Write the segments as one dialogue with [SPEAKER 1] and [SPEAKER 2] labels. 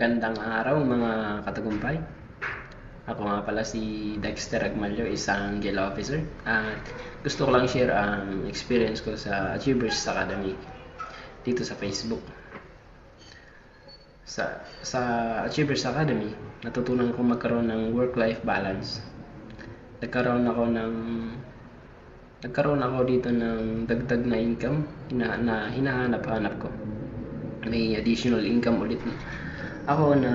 [SPEAKER 1] Magandang araw mga katagumpay. Ako nga pala si Dexter Agmalyo, isang Gel Officer. At gusto ko lang share ang experience ko sa Achievers Academy dito sa Facebook. Sa Achievers Academy, natutunan ko magkaroon ng work-life balance. Nagkaroon ako dito ng dagdag na income na hinahanap-hanap ko. May additional income ulit ako na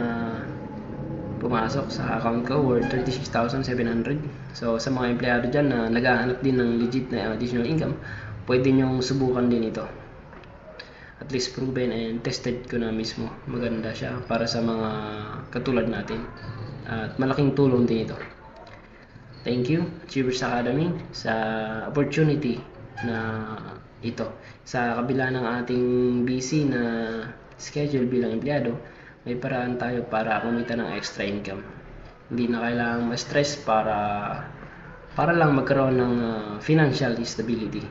[SPEAKER 1] pumasok sa account ko worth 36,700. So sa mga empleyado dyan na naghahanap din ng legit na additional income, pwede nyong subukan din ito. At least proven and tested ko na mismo. Maganda siya para sa mga katulad natin. At malaking tulong din ito. Thank you, Achievers Academy, sa opportunity na ito. Sa kabila ng ating busy na schedule bilang empleyado, may paraan tayo para kumita ng extra income. Hindi na kailangang ma-stress para lang magkaroon ng financial stability.